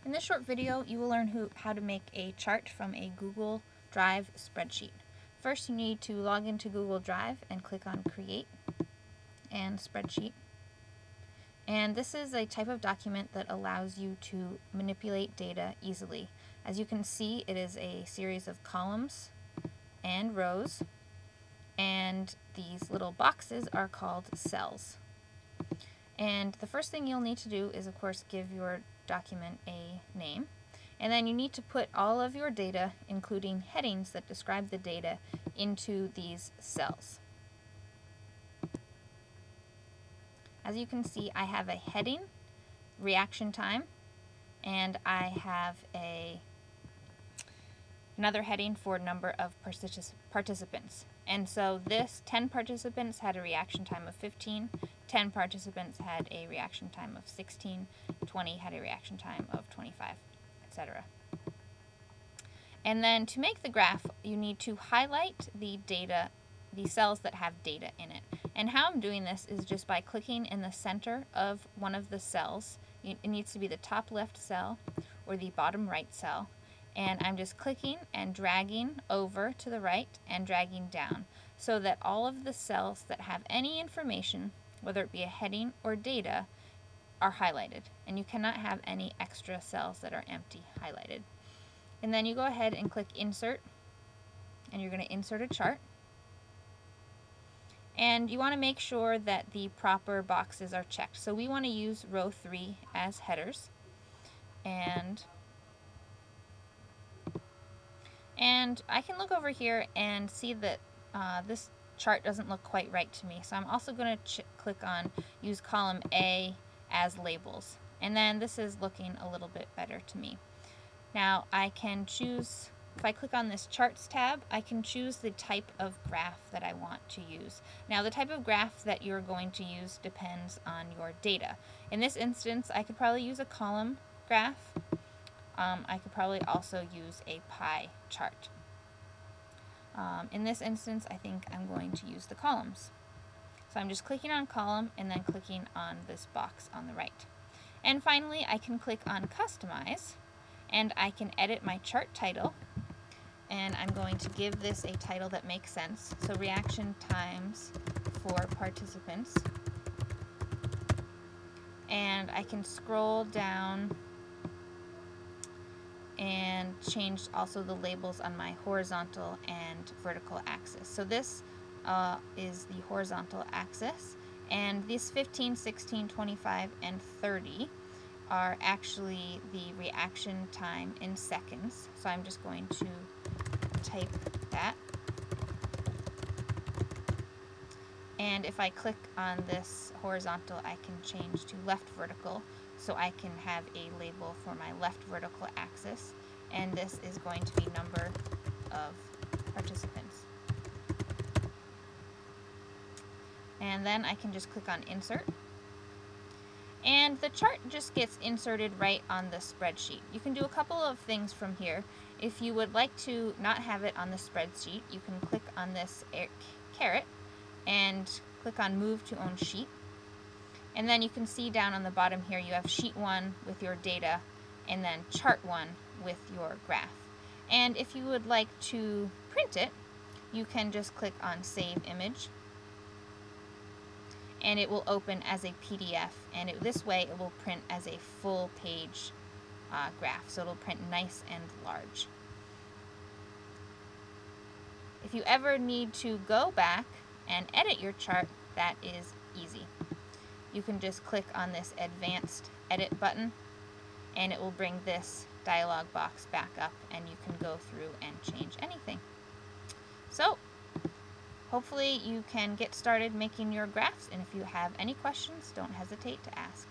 In this short video, you will learn how to make a chart from a Google Drive spreadsheet. First, you need to log into Google Drive and click on Create and Spreadsheet. And this is a type of document that allows you to manipulate data easily. As you can see, it is a series of columns and rows, and these little boxes are called cells. And the first thing you'll need to do is, of course, give your document a name. And then you need to put all of your data, including headings that describe the data, into these cells. As you can see, I have a heading, reaction time, and I have another heading for number of participants. And so this 10 participants had a reaction time of 15, 10 participants had a reaction time of 16, 20 had a reaction time of 25, etc. And then to make the graph, you need to highlight the cells that have data in it. And how I'm doing this is just by clicking in the center of one of the cells. It needs to be the top left cell or the bottom right cell. And I'm just clicking and dragging over to the right and dragging down so that all of the cells that have any information, whether it be a heading or data, are highlighted. And you cannot have any extra cells that are empty highlighted. And then you go ahead and click Insert, and you're going to insert a chart. And you want to make sure that the proper boxes are checked. So we want to use row 3 as headers. And I can look over here and see that this chart doesn't look quite right to me. So I'm also going to click on use column A as labels. And then this is looking a little bit better to me. Now I can choose, if I click on this charts tab, I can choose the type of graph that I want to use. Now the type of graph that you're going to use depends on your data. In this instance, I could probably use a column graph. I could probably also use a pie chart. In this instance, I think I'm going to use the columns. So I'm just clicking on column and then clicking on this box on the right. And finally, I can click on Customize, and I can edit my chart title. And I'm going to give this a title that makes sense. So reaction times for participants. And I can scroll down and change also the labels on my horizontal and vertical axis. So this is the horizontal axis, and these 15, 16, 25, and 30 are actually the reaction time in seconds. So I'm just going to type that. And if I click on this horizontal, I can change to left vertical, so I can have a label for my left vertical axis, and this is going to be number of participants. And then I can just click on Insert, and the chart just gets inserted right on the spreadsheet. You can do a couple of things from here. If you would like to not have it on the spreadsheet, you can click on this caret and click on Move to Own Sheet. And then you can see down on the bottom here you have Sheet 1 with your data, and then Chart 1 with your graph. And if you would like to print it, you can just click on Save Image, and it will open as a PDF, and this way it will print as a full page graph, so it'll print nice and large. If you ever need to go back and edit your chart, that is easy. You can just click on this Advanced Edit button, and it will bring this dialog box back up, and you can go through and change anything. So hopefully you can get started making your graphs, and if you have any questions, don't hesitate to ask.